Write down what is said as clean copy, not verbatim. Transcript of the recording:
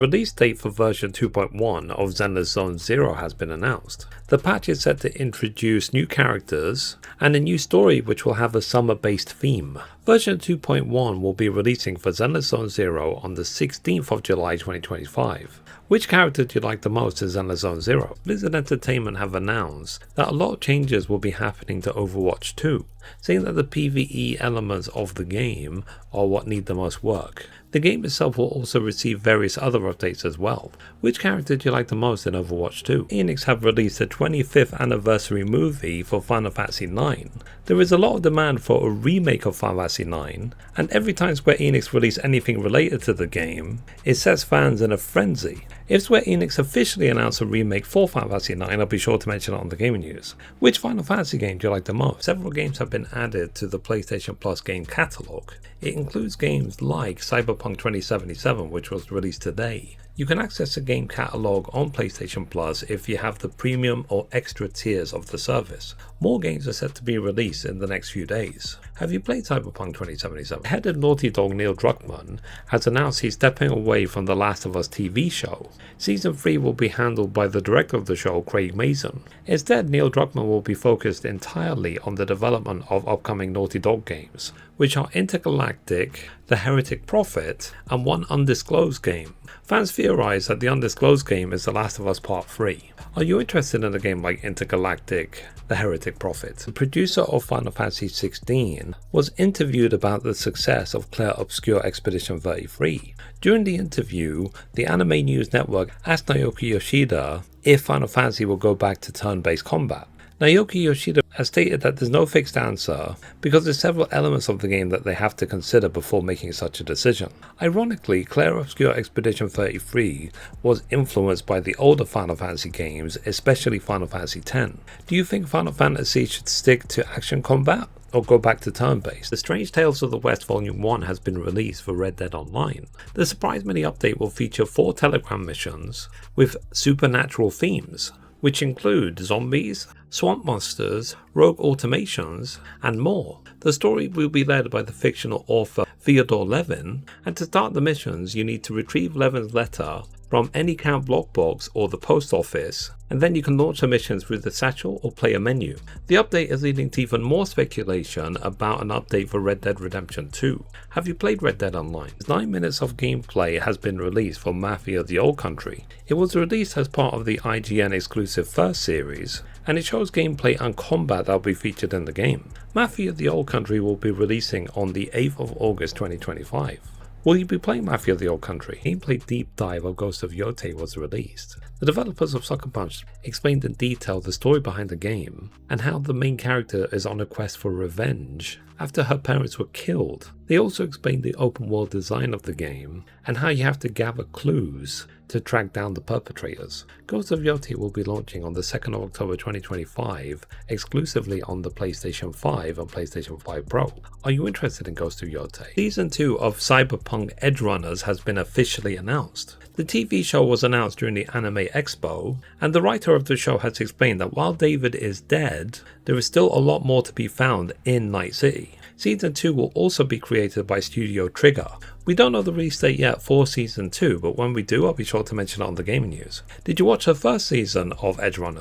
Release date for version 2.1 of Zenless Zone 0 has been announced. The patch is set to introduce new characters and a new story which will have a summer-based theme. Version 2.1 will be releasing for Zenless Zone 0 on the 16th of July 2025. Which character do you like the most in Zenless Zone 0? Blizzard Entertainment have announced that a lot of changes will be happening to Overwatch 2, saying that the PvE elements of the game are what need the most work. The game itself will also receive various other updates as well. Which character do you like the most in Overwatch 2? Enix have released a 25th anniversary movie for Final Fantasy IX. There is a lot of demand for a remake of Final Fantasy IX, and every time Square Enix release anything related to the game, it sets fans in a frenzy. If Square Enix officially announce a remake for Final Fantasy IX, I'll be sure to mention it on the gaming news. Which Final Fantasy game do you like the most? Several games have been added to the PlayStation Plus game catalogue. It includes games like Cyberpunk 2077, which was released today. You can access the game catalogue on PlayStation Plus if you have the premium or extra tiers of the service. More games are set to be released in the next few days. Have you played Cyberpunk 2077? Head of Naughty Dog Neil Druckmann has announced he's stepping away from the Last of Us TV show. Season 3 will be handled by the director of the show, Craig Mazin. Instead, Neil Druckmann will be focused entirely on the development of upcoming Naughty Dog games, which are Intergalactic, The Heretic Prophet, and one undisclosed game. Fans theorize that the undisclosed game is The Last of Us Part 3. Are you interested in a game like Intergalactic, The Heretic Prophet? The producer of Final Fantasy XVI was interviewed about the success of Clair Obscur Expedition 33. During the interview, the Anime News Network asked Naoki Yoshida if Final Fantasy will go back to turn-based combat. Naoki Yoshida has stated that there's no fixed answer because there's several elements of the game that they have to consider before making such a decision. Ironically, Clair Obscur Expedition 33 was influenced by the older Final Fantasy games, especially Final Fantasy X. Do you think Final Fantasy should stick to action combat or go back to turn-based? The Strange Tales of the West Volume 1 has been released for Red Dead Online. The Surprise Mini update will feature 4 Telegram missions with supernatural themes, which include zombies, swamp monsters, rogue automations, and more. The story will be led by the fictional author Theodore Levin, and to start the missions you need to retrieve Levin's letter from any count block box or the post office, and then you can launch the missions through the satchel or player menu. The update is leading to even more speculation about an update for Red Dead Redemption 2. Have you played Red Dead Online? 9 minutes of gameplay has been released for Mafia: The Old Country. It was released as part of the IGN exclusive First series, and it shows gameplay and combat that will be featured in the game. Mafia: The Old Country will be releasing on the 8th of August 2025. Will you be playing Mafia: The Old Country? Gameplay deep dive of Ghost of Yotei was released. The developers of Sucker Punch explained in detail the story behind the game and how the main character is on a quest for revenge after her parents were killed. They also explained the open world design of the game and how you have to gather clues to track down the perpetrators. Ghost of Yotei will be launching on the 2nd of October 2025 exclusively on the PlayStation 5 and PlayStation 5 Pro. Are you interested in Ghost of Yotei? Season 2 of Cyberpunk Edgerunners has been officially announced. The TV show was announced during the Anime Expo, and the writer of the show has explained that while David is dead, there is still a lot more to be found in Night City. Season 2 will also be created by Studio Trigger. We don't know the release date yet for Season 2, but when we do, I'll be sure to mention it on the gaming news. Did you watch the first season of Edgerunners?